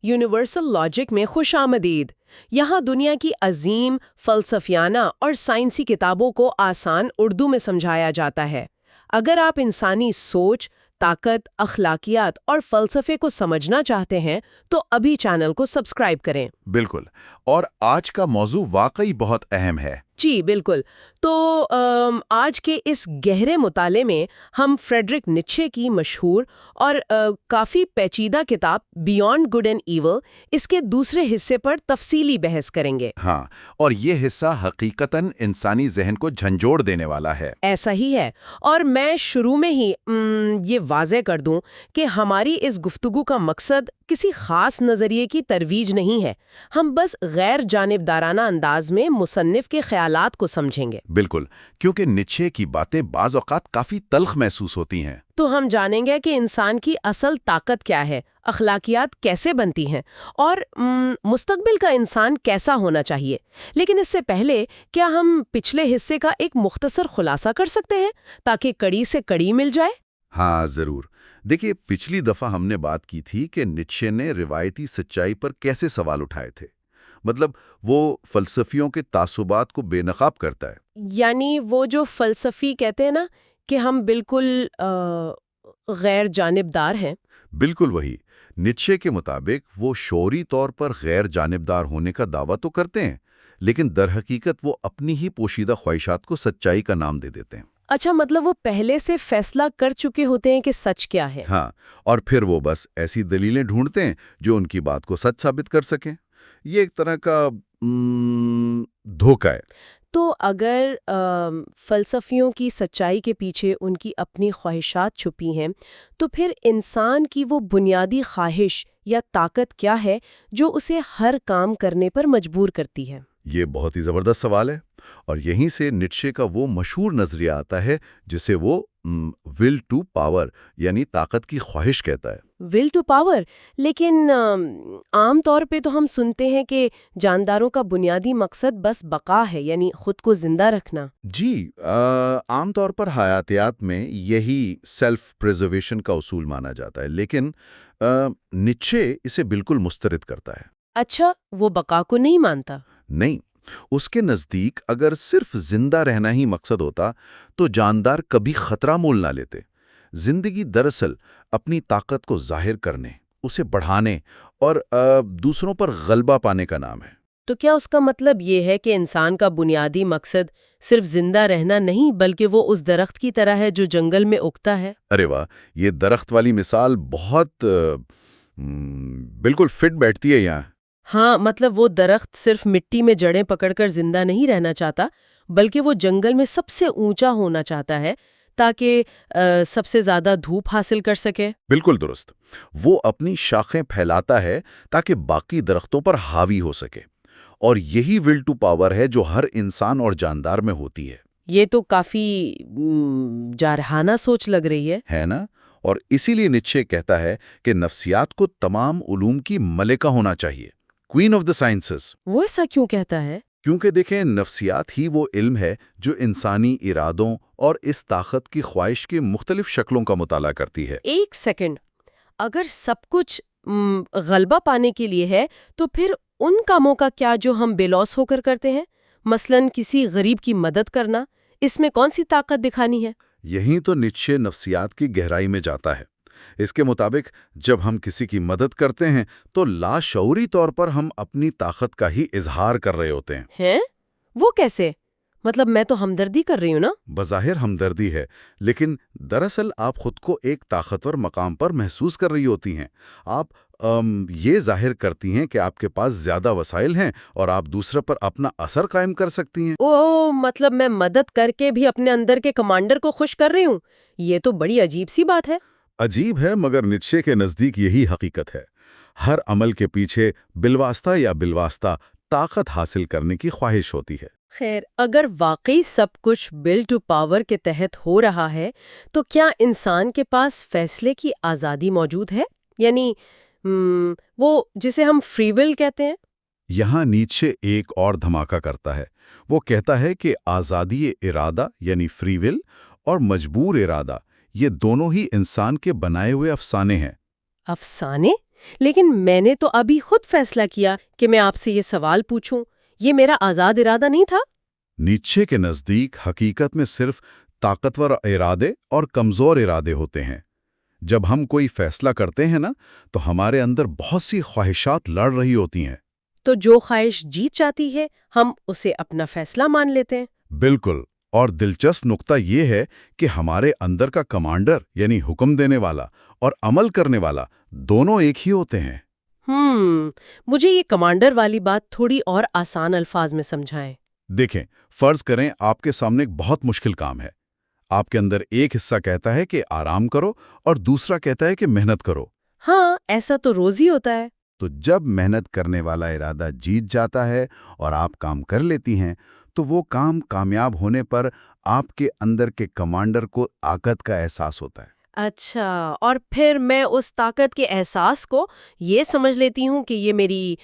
Universal logic میں خوش آمدید۔ یہاں دنیا کی عظیم فلسفیانہ اور سائنسی کتابوں کو آسان اردو میں سمجھایا جاتا ہے۔ اگر آپ انسانی سوچ، طاقت، اخلاقیات اور فلسفے کو سمجھنا چاہتے ہیں تو ابھی چینل کو سبسکرائب کریں۔ بالکل، اور آج کا موضوع واقعی بہت اہم ہے۔ جی بالکل۔ تو آج کے اس گہرے مطالعے میں ہم فریڈرک نیچے کی مشہور اور کافی پیچیدہ کتاب بیونڈ گڈ اینڈ ایول اس کے دوسرے حصے پر تفصیلی بحث کریں گے۔ ہاں، اور یہ حصہ حقیقتاً انسانی ذہن کو جھنجھوڑ دینے والا ہے۔ ایسا ہی ہے، اور میں شروع میں ہی یہ واضح کر دوں کہ ہماری اس گفتگو کا مقصد کسی خاص نظریے کی ترویج نہیں ہے۔ ہم بس غیر جانبدارانہ انداز میں مصنف کے خیالات کو سمجھیں گے۔ بالکل، کیونکہ نیچے کی باتیں بعض اوقات کافی تلخ محسوس ہوتی ہیں۔ تو ہم جانیں گے کہ انسان کی اصل طاقت کیا ہے، اخلاقیات کیسے بنتی ہیں، اور مستقبل کا انسان کیسا ہونا چاہیے۔ لیکن اس سے پہلے کیا ہم پچھلے حصے کا ایک مختصر خلاصہ کر سکتے ہیں تاکہ کڑی سے کڑی مل جائے؟ ہاں ضرور۔ دیکھیے، پچھلی دفعہ ہم نے بات کی تھی کہ نیچے نے روایتی سچائی پر کیسے سوال اٹھائے تھے۔ مطلب وہ فلسفیوں کے تعصبات کو بے نقاب کرتا ہے۔ یعنی وہ جو فلسفی کہتے ہیں نا کہ ہم بالکل غیر جانبدار ہیں۔ بالکل وہی۔ نیچے کے مطابق وہ شعوری طور پر غیر جانبدار ہونے کا دعویٰ تو کرتے ہیں، لیکن در حقیقت وہ اپنی ہی پوشیدہ خواہشات کو سچائی کا نام دے دیتے ہیں۔ اچھا، مطلب وہ پہلے سے فیصلہ کر چکے ہوتے ہیں کہ سچ کیا ہے۔ ہاں، اور پھر وہ بس ایسی دلیلیں ڈھونڈتے ہیں جو ان کی بات کو سچ ثابت کر سکیں۔ یہ ایک طرح کا دھوکہ ہے۔ تو اگر فلسفیوں کی سچائی کے پیچھے ان کی اپنی خواہشات چھپی ہیں، تو پھر انسان کی وہ بنیادی خواہش یا طاقت کیا ہے جو اسے ہر کام کرنے پر مجبور کرتی ہے؟ یہ بہت ہی زبردست سوال ہے، اور یہیں سے نیچے کا وہ مشہور نظریہ آتا ہے جسے وہ ول ٹو پاور یعنی طاقت کی خواہش کہتا ہے۔ ول ٹو پاور، لیکن عام طور پہ تو ہم سنتے ہیں کہ جانداروں کا بنیادی مقصد بس بقا ہے، یعنی خود کو زندہ رکھنا۔ جی، عام طور پر حیاتیات میں یہی سیلف پریزرویشن کا اصول مانا جاتا ہے، لیکن نیچے اسے بالکل مسترد کرتا ہے۔ اچھا، وہ بقا کو نہیں مانتا؟ نہیں، اس کے نزدیک اگر صرف زندہ رہنا ہی مقصد ہوتا تو جاندار کبھی خطرہ مول نہ لیتے۔ زندگی دراصل اپنی طاقت کو ظاہر کرنے، اسے بڑھانے اور دوسروں پر غلبہ پانے کا نام ہے۔ تو کیا اس کا مطلب یہ ہے کہ انسان کا بنیادی مقصد صرف زندہ رہنا نہیں بلکہ وہ اس درخت کی طرح ہے جو جنگل میں اگتا ہے؟ ارے واہ، یہ درخت والی مثال بہت بالکل فٹ بیٹھتی ہے یہاں۔ ہاں، مطلب وہ درخت صرف مٹی میں جڑیں پکڑ کر زندہ نہیں رہنا چاہتا بلکہ وہ جنگل میں سب سے اونچا ہونا چاہتا ہے تاکہ سب سے زیادہ دھوپ حاصل کر سکے۔ بالکل درست۔ وہ اپنی شاخیں پھیلاتا ہے تاکہ باقی درختوں پر حاوی ہو سکے، اور یہی ول ٹو پاور ہے جو ہر انسان اور جاندار میں ہوتی ہے۔ یہ تو کافی جارحانہ سوچ لگ رہی ہے نا؟ اور اسی لیے نیچے کہتا ہے کہ نفسیات کو تمام علوم کی ملکہ ہونا چاہیے، کوئین آف دا سائنسز۔ وہ ایسا کیوں کہتا ہے؟ کیونکہ دیکھیں، نفسیات ہی وہ علم ہے جو انسانی ارادوں اور اس طاقت کی خواہش کی مختلف شکلوں کا مطالعہ کرتی ہے۔ ایک سیکنڈ، اگر سب کچھ غلبہ پانے کے لیے ہے تو پھر ان کاموں کا کیا جو ہم بے لوث ہو کر کرتے ہیں؟ مثلاً کسی غریب کی مدد کرنا، اس میں کون سی طاقت دکھانی ہے؟ یہیں تو نیچے نفسیات کی گہرائی میں جاتا ہے۔ اس کے مطابق جب ہم کسی کی مدد کرتے ہیں تو لاشعوری طور پر ہم اپنی طاقت کا ہی اظہار کر رہے ہوتے ہیں۔ وہ کیسے؟ مطلب میں تو ہمدردی کر رہی ہوں نا؟ بظاہر ہمدردی ہے، لیکن دراصل آپ خود کو ایک طاقتور مقام پر محسوس کر رہی ہوتی ہیں۔ آپ یہ ظاہر کرتی ہیں کہ آپ کے پاس زیادہ وسائل ہیں اور آپ دوسرے پر اپنا اثر قائم کر سکتی ہیں۔ مطلب میں مدد کر کے بھی اپنے اندر کے کمانڈر کو خوش کر رہی ہوں؟ یہ تو بڑی عجیب سی بات ہے۔ عجیب ہے، مگر نیچے کے نزدیک یہی حقیقت ہے۔ ہر عمل کے پیچھے بالواسطہ یا بالواسطہ طاقت حاصل کرنے کی خواہش ہوتی ہے۔ خیر، اگر واقعی سب کچھ ول ٹو پاور کے تحت ہو رہا ہے تو کیا انسان کے پاس فیصلے کی آزادی موجود ہے؟ یعنی وہ جسے ہم فری ول کہتے ہیں؟ یہاں نیچے ایک اور دھماکہ کرتا ہے۔ وہ کہتا ہے کہ آزادی ارادہ یعنی فری ول اور مجبور ارادہ، یہ دونوں ہی انسان کے بنائے ہوئے افسانے ہیں۔ افسانے؟ لیکن میں نے تو ابھی خود فیصلہ کیا کہ میں آپ سے یہ سوال پوچھوں، یہ میرا آزاد ارادہ نہیں تھا؟ نیچے کے نزدیک حقیقت میں صرف طاقتور ارادے اور کمزور ارادے ہوتے ہیں۔ جب ہم کوئی فیصلہ کرتے ہیں نا، تو ہمارے اندر بہت سی خواہشات لڑ رہی ہوتی ہیں۔ تو جو خواہش جیت جاتی ہے ہم اسے اپنا فیصلہ مان لیتے ہیں۔ بالکل، اور دلچسپ نقطہ یہ ہے کہ ہمارے اندر کا کمانڈر یعنی حکم دینے والا اور عمل کرنے والا دونوں ایک ہی ہوتے ہیں۔ مجھے یہ کمانڈر والی بات تھوڑی اور آسان الفاظ میں سمجھائیں۔ دیکھیں، فرض کریں آپ کے سامنے ایک بہت مشکل کام ہے۔ آپ کے اندر ایک حصہ کہتا ہے کہ آرام کرو اور دوسرا کہتا ہے کہ محنت کرو۔ ہاں، ایسا تو روز ہی ہوتا ہے۔ تو جب محنت کرنے والا ارادہ جیت جاتا ہے اور آپ کام کر لیتی ہیں، تو وہ کام کامیاب ہونے پر آپ کے اندر کے کمانڈر کو طاقت کا احساس ہوتا ہے۔ اچھا، اور پھر میں اس طاقت کے احساس کو یہ سمجھ لیتی ہوں کہ یہ میری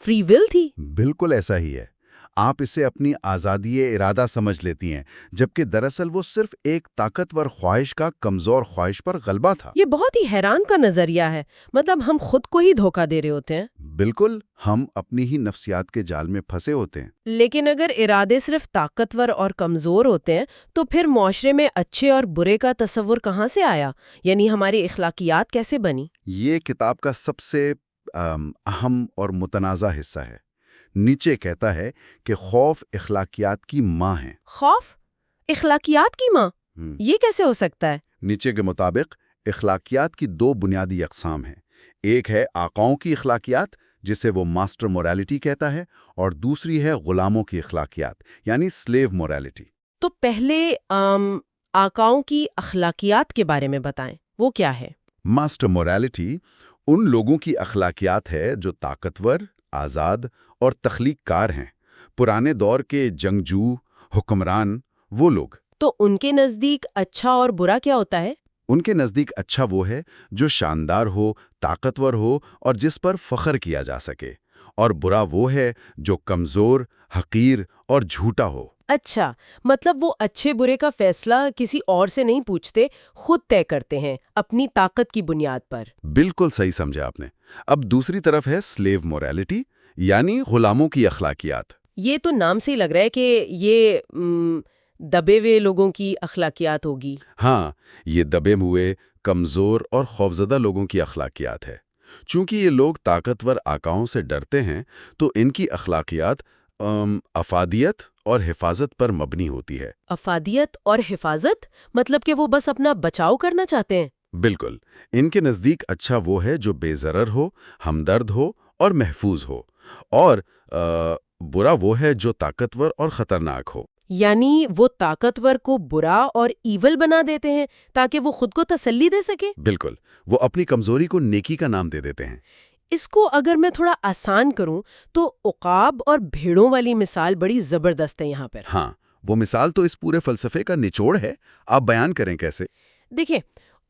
فری ول تھی۔ بالکل ایسا ہی ہے۔ آپ اسے اپنی آزادی ارادہ سمجھ لیتی ہیں، جبکہ دراصل وہ صرف ایک طاقتور خواہش کا کمزور خواہش پر غلبہ تھا۔ یہ بہت ہی حیران کا نظریہ ہے، مطلب ہم خود کو ہی دھوکہ دے رہے ہوتے ہیں۔ بالکل، ہم اپنی ہی نفسیات کے جال میں پھنسے ہوتے ہیں۔ لیکن اگر ارادے صرف طاقتور اور کمزور ہوتے ہیں تو پھر معاشرے میں اچھے اور برے کا تصور کہاں سے آیا؟ یعنی ہماری اخلاقیات کیسے بنی؟ یہ کتاب کا سب سے اہم اور متنازع حصہ ہے۔ نیچے کہتا ہے کہ خوف اخلاقیات کی ماں ہے۔ خوف اخلاقیات کی ماں؟ یہ کیسے ہو سکتا ہے؟ نیچے کے مطابق اخلاقیات کی دو بنیادی اقسام ہیں۔ ایک ہے آقاؤں کی اخلاقیات، جسے وہ ماسٹر موریلٹی کہتا ہے، اور دوسری ہے غلاموں کی اخلاقیات یعنی سلیو موریلٹی۔ تو پہلے آقاؤں کی اخلاقیات کے بارے میں بتائیں، وہ کیا ہے؟ ماسٹر موریلٹی ان لوگوں کی اخلاقیات ہے جو طاقتور، آزاد اور تخلیق کار ہیں۔ پرانے دور کے جنگجو، حکمران، وہ لوگ۔ تو ان کے نزدیک اچھا اور برا کیا ہوتا ہے؟ ان کے نزدیک اچھا وہ ہے جو شاندار ہو، طاقتور ہو اور جس پر فخر کیا جا سکے، اور برا وہ ہے جو کمزور، حقیر اور جھوٹا ہو۔ اچھا، مطلب وہ اچھے برے کا فیصلہ کسی اور سے نہیں پوچھتے، خود طے کرتے ہیں اپنی طاقت کی بنیاد پر۔ بالکل صحیح سمجھا آپ نے۔ اب دوسری طرف ہے سلیو موریلٹی یعنی غلاموں کی اخلاقیات۔ یہ تو نام سے ہی لگ رہا ہے کہ یہ دبے ہوئے لوگوں کی اخلاقیات ہوگی۔ ہاں، یہ دبے ہوئے، کمزور اور خوفزدہ لوگوں کی اخلاقیات ہے۔ چونکہ یہ لوگ طاقتور آقاؤں سے ڈرتے ہیں، تو ان کی اخلاقیات افادیت اور حفاظت پر مبنی ہوتی ہے۔ افادیت اور حفاظت؟ مطلب کہ وہ بس اپنا بچاؤ کرنا چاہتے ہیں؟ بالکل، ان کے نزدیک اچھا وہ ہے جو بے ضرر ہو، ہمدرد ہو اور محفوظ ہو، اور برا وہ ہے جو طاقتور اور خطرناک ہو۔ یعنی وہ طاقتور کو برا اور ایول بنا دیتے ہیں تاکہ وہ خود کو تسلی دے سکے؟ بالکل، وہ اپنی کمزوری کو نیکی کا نام دے دیتے ہیں۔ اس کو اگر میں تھوڑا آسان کروں تو عقاب اور بھیڑوں والی مثال بڑی زبردست ہے یہاں پر۔ ہاں، وہ مثال تو اس پورے فلسفے کا نچوڑ ہے۔ آپ بیان کریں کیسے؟ دیکھیں،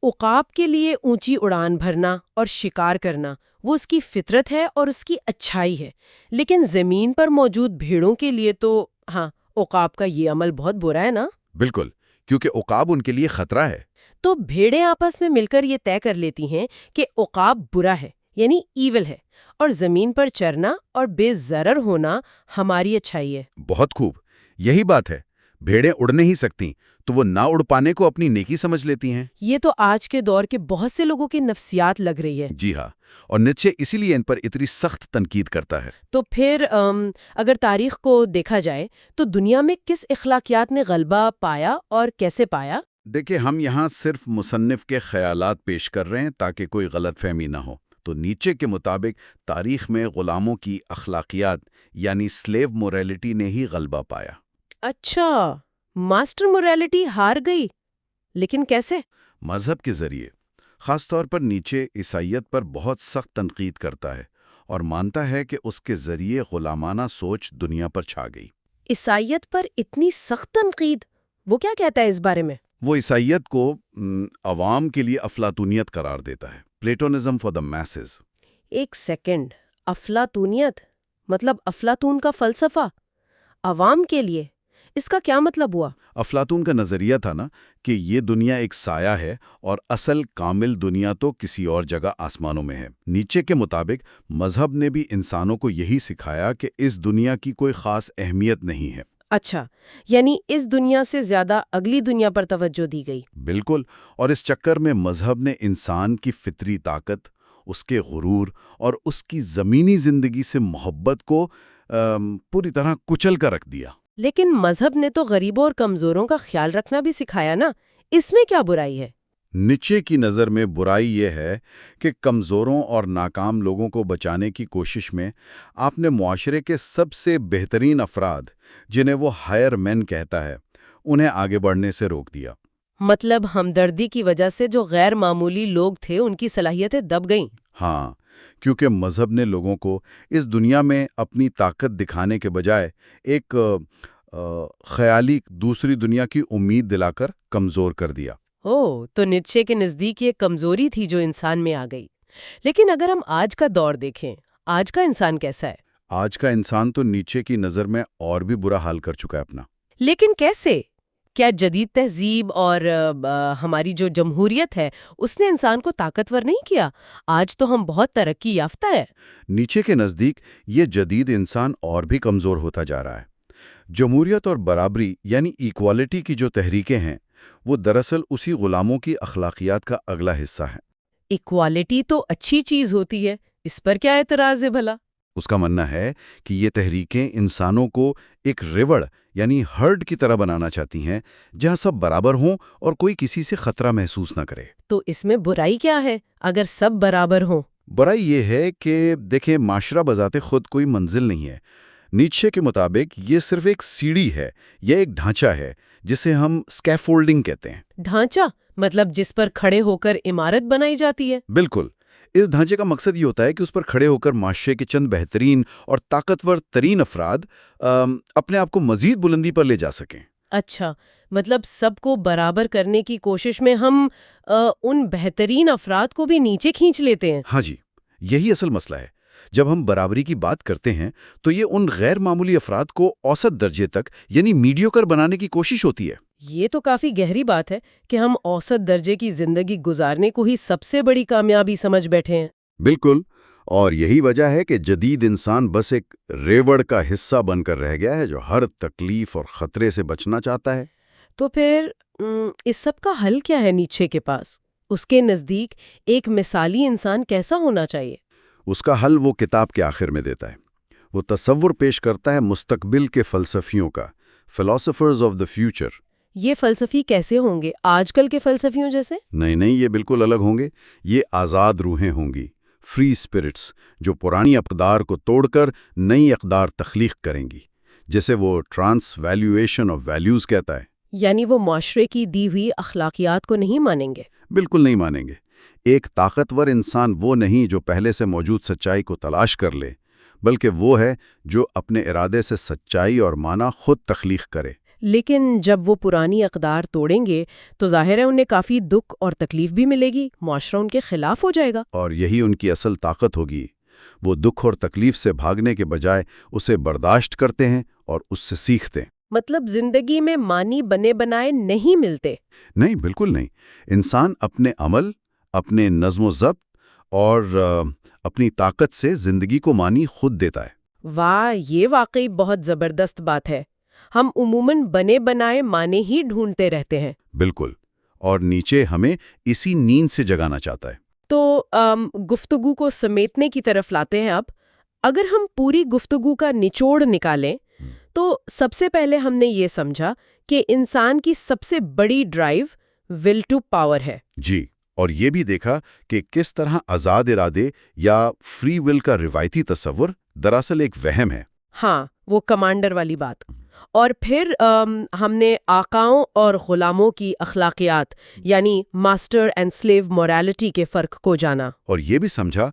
عقاب کے لیے اونچی اڑان بھرنا اور شکار کرنا وہ اس کی فطرت ہے اور اس کی اچھائی ہے، لیکن زمین پر موجود بھیڑوں کے لیے تو ہاں، عقاب کا یہ عمل بہت برا ہے نا؟ بالکل، کیونکہ عقاب ان کے لیے خطرہ ہے۔ تو بھیڑیں آپس میں مل کر یہ طے کر لیتی ہیں کہ عقاب برا ہے، یعنی ایول ہے، اور زمین پر چرنا اور بے ضرر ہونا ہماری اچھائی ہے۔ بہت خوب، یہی بات ہے۔ بھیڑیں اڑ نہیں سکتی تو وہ نہ اڑ پانے کو اپنی نیکی سمجھ لیتی ہیں۔ یہ تو آج کے دور کے بہت سے لوگوں کی نفسیات لگ رہی ہے۔ جی ہاں، اور نیچے اسی لیے ان پر اتنی سخت تنقید کرتا ہے۔ تو پھر اگر تاریخ کو دیکھا جائے تو دنیا میں کس اخلاقیات نے غلبہ پایا اور کیسے پایا؟ دیکھیں، ہم یہاں صرف مصنف کے خیالات پیش کر رہے ہیں تاکہ کوئی غلط فہمی نہ ہو۔ تو نیچے کے مطابق تاریخ میں غلاموں کی اخلاقیات یعنی سلیو موریلٹی نے ہی غلبہ پایا۔ اچھا، ماسٹر موریلٹی ہار گئی، لیکن کیسے؟ مذہب کے ذریعے۔ خاص طور پر نیچے عیسائیت پر بہت سخت تنقید کرتا ہے اور مانتا ہے کہ اس کے ذریعے غلامانہ سوچ دنیا پر چھا گئی۔ عیسائیت پر اتنی سخت تنقید؟ وہ کیا کہتا ہے اس بارے میں؟ وہ عیسائیت کو عوام کے لیے افلاطونیت قرار دیتا ہے، پلیٹونزم فار دا میسز۔ ایک سیکنڈ، افلاطونیت مطلب افلاطون کا فلسفہ عوام کے لیے؟ اس کا کیا مطلب ہوا؟ افلاطون کا نظریہ تھا نا کہ یہ دنیا ایک سایہ ہے اور اصل کامل دنیا تو کسی اور جگہ آسمانوں میں ہے۔ نیچے کے مطابق مذہب نے بھی انسانوں کو یہی سکھایا کہ اس دنیا کی کوئی خاص اہمیت نہیں ہے۔ اچھا، یعنی اس دنیا سے زیادہ اگلی دنیا پر توجہ دی گئی۔ بالکل، اور اس چکر میں مذہب نے انسان کی فطری طاقت، اس کے غرور اور اس کی زمینی زندگی سے محبت کو پوری طرح کچل کر رکھ دیا۔ لیکن مذہب نے تو غریبوں اور کمزوروں کا خیال رکھنا بھی سکھایا نا، اس میں کیا برائی ہے؟ نیچے کی نظر میں برائی یہ ہے کہ کمزوروں اور ناکام لوگوں کو بچانے کی کوشش میں آپ نے معاشرے کے سب سے بہترین افراد، جنہیں وہ ہائر مین کہتا ہے، انہیں آگے بڑھنے سے روک دیا۔ مطلب ہمدردی کی وجہ سے جو غیر معمولی لوگ تھے ان کی صلاحیتیں دب گئیں۔ ہاں، کیونکہ مذہب نے لوگوں کو اس دنیا میں اپنی طاقت دکھانے کے بجائے ایک خیالی دوسری دنیا کی امید دلا کر کمزور کر دیا۔ تو نیچے کے نزدیک یہ کمزوری تھی جو انسان میں آ گئی۔ لیکن اگر ہم آج کا دور دیکھیں، آج کا انسان کیسا ہے؟ آج کا انسان تو نیچے کی نظر میں اور بھی برا حال کر چکا ہے اپنا۔ لیکن کیسے؟ کیا جدید تہذیب اور ہماری جو جمہوریت ہے اس نے انسان کو طاقتور نہیں کیا؟ آج تو ہم بہت ترقی یافتہ ہیں۔ نیچے کے نزدیک یہ جدید انسان اور بھی کمزور ہوتا جا رہا ہے۔ جمہوریت اور برابری یعنی ایکوالٹی کی جو تحریکیں ہیں وہ دراصل اسی غلاموں کی اخلاقیات کا اگلا حصہ ہیں۔ ایکوالٹی تو اچھی چیز ہوتی ہے، اس پر کیا اعتراض ہے بھلا؟ اس کا ماننا ہے کہ یہ تحریکیں انسانوں کو ایک ریوڑ یعنی ہرڈ کی طرح بنانا چاہتی ہیں، جہاں سب برابر ہوں اور کوئی کسی سے خطرہ محسوس نہ کرے۔ تو اس میں برائی کیا ہے اگر سب برابر ہوں؟ برائی یہ ہے کہ دیکھیں، معاشرہ بذات خود کوئی منزل نہیں ہے۔ نیچے کے مطابق یہ صرف ایک سیڑھی ہے یا ایک ڈھانچہ ہے جسے ہم اسکیفولڈنگ کہتے ہیں۔ ڈھانچہ مطلب جس پر کھڑے ہو کر عمارت بنائی جاتی ہے؟ بالکل، اس ڈھانچے کا مقصد یہ ہوتا ہے کہ اس پر کھڑے ہو کر معاشرے کے چند بہترین اور طاقتور ترین افراد اپنے آپ کو مزید بلندی پر لے جا سکیں۔ اچھا، مطلب سب کو برابر کرنے کی کوشش میں ہم ان بہترین افراد کو بھی نیچے کھینچ لیتے ہیں۔ ہاں جی، یہی اصل مسئلہ ہے۔ جب ہم برابری کی بات کرتے ہیں تو یہ ان غیر معمولی افراد کو اوسط درجے تک یعنی میڈیوکر بنانے کی کوشش ہوتی ہے۔ یہ تو کافی گہری بات ہے کہ ہم اوسط درجے کی زندگی گزارنے کو ہی سب سے بڑی کامیابی سمجھ بیٹھے ہیں۔ بالکل، اور یہی وجہ ہے کہ جدید انسان بس ایک ریوڑ کا حصہ بن کر رہ گیا ہے جو ہر تکلیف اور خطرے سے بچنا چاہتا ہے۔ تو پھر اس سب کا حل کیا ہے نیچے کے پاس؟ اس کے نزدیک ایک مثالی انسان کیسا ہونا چاہیے؟ اس کا حل وہ کتاب کے آخر میں دیتا ہے۔ وہ تصور پیش کرتا ہے مستقبل کے فلسفیوں کا، فلاسفرز آف دا فیوچر۔ یہ فلسفی کیسے ہوں گے؟ آج کل کے فلسفیوں جیسے؟ نہیں، یہ بالکل الگ ہوں گے۔ یہ آزاد روحیں ہوں گی، فری اسپرٹس، جو پرانی اقدار کو توڑ کر نئی اقدار تخلیق کریں گی، جسے وہ ٹرانس ویلیویشن آف ویلیوز کہتا ہے۔ یعنی وہ معاشرے کی دی ہوئی اخلاقیات کو نہیں مانیں گے؟ بالکل نہیں مانیں گے۔ ایک طاقتور انسان وہ نہیں جو پہلے سے موجود سچائی کو تلاش کر لے، بلکہ وہ ہے جو اپنے ارادے سے سچائی اور معنی خود تخلیق کرے۔ لیکن جب وہ پرانی اقدار توڑیں گے تو ظاہر ہے انہیں کافی دکھ اور تکلیف بھی ملے گی، معاشرہ ان کے خلاف ہو جائے گا۔ اور یہی ان کی اصل طاقت ہوگی۔ وہ دکھ اور تکلیف سے بھاگنے کے بجائے اسے برداشت کرتے ہیں اور اس سے سیکھتے ہیں۔ مطلب زندگی میں معنی بنے بنائے نہیں ملتے؟ نہیں، بالکل نہیں۔ انسان اپنے عمل، اپنے نظم و ضبط اور اپنی طاقت سے زندگی کو معنی خود دیتا ہے۔ واہ، یہ واقعی بہت زبردست بات ہے۔ ہم عموماً بنے بنائے معنی ہی ڈھونڈتے رہتے ہیں۔ بالکل، اور نیچے ہمیں اسی نیند سے جگانا چاہتا ہے۔ تو گفتگو کو سمیٹنے کی طرف لاتے ہیں اب۔ اگر ہم پوری گفتگو کا نچوڑ نکالیں تو سب سے پہلے ہم نے یہ سمجھا کہ انسان کی سب سے بڑی ڈرائیو ول ٹو پاور ہے۔ جی، اور یہ بھی دیکھا کہ کس طرح آزاد ارادے یا فری ول کا روایتی تصور دراصل ایک وہم ہے۔ ہاں، وہ کمانڈر والی بات۔ اور پھر ہم نے آقاؤں اور غلاموں کی اخلاقیات یعنی ماسٹر اینڈ سلیو مورالٹی کے فرق کو جانا، اور یہ بھی سمجھا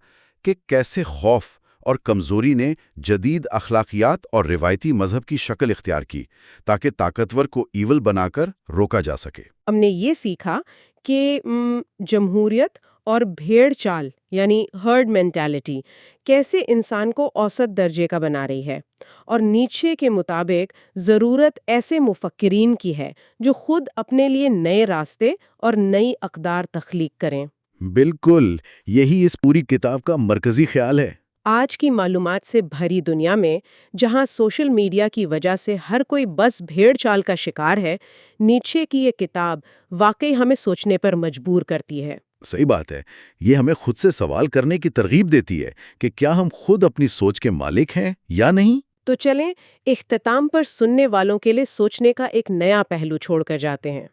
کہ کیسے خوف اور کمزوری نے جدید اخلاقیات اور روایتی مذہب کی شکل اختیار کی تاکہ طاقتور کو ایول بنا کر روکا جا سکے۔ ہم نے یہ سیکھا کہ جمہوریت اور بھیڑ چال یعنی ہرڈ مینٹالٹی کیسے انسان کو اوسط درجے کا بنا رہی ہے، اور نیچے کے مطابق ضرورت ایسے مفکرین کی ہے جو خود اپنے لیے نئے راستے اور نئی اقدار تخلیق کریں۔ بالکل، یہی اس پوری کتاب کا مرکزی خیال ہے۔ آج کی معلومات سے بھری دنیا میں، جہاں سوشل میڈیا کی وجہ سے ہر کوئی بس بھیڑ چال کا شکار ہے، نیچے کی یہ کتاب واقعی ہمیں سوچنے پر مجبور کرتی ہے۔ صحیح بات ہے، یہ ہمیں خود سے سوال کرنے کی ترغیب دیتی ہے کہ کیا ہم خود اپنی سوچ کے مالک ہیں یا نہیں؟ تو چلیں اختتام پر سننے والوں کے لیے سوچنے کا ایک نیا پہلو چھوڑ کر جاتے ہیں۔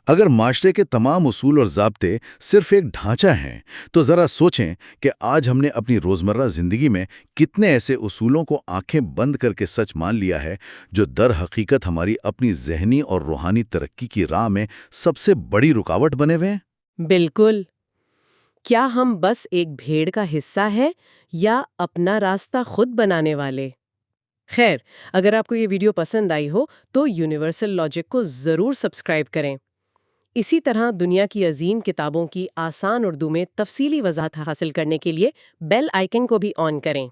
اگر معاشرے کے تمام اصول اور ضابطے صرف ایک ڈھانچہ ہیں، تو ذرا سوچیں کہ آج ہم نے اپنی روزمرہ زندگی میں کتنے ایسے اصولوں کو آنکھیں بند کر کے سچ مان لیا ہے جو در حقیقت ہماری اپنی ذہنی اور روحانی ترقی کی راہ میں سب سے بڑی رکاوٹ بنے ہوئے ہیں۔ بالکل۔ کیا ہم بس ایک بھیڑ کا حصہ ہے یا اپنا راستہ خود بنانے والے؟ خیر، اگر آپ کو یہ ویڈیو پسند آئی ہو تو یونیورسل لاجک کو ضرور سبسکرائب کریں۔ اسی طرح دنیا کی عظیم کتابوں کی آسان اردو میں تفصیلی وضاحت حاصل کرنے کے لیے بیل آئیکن کو بھی آن کریں۔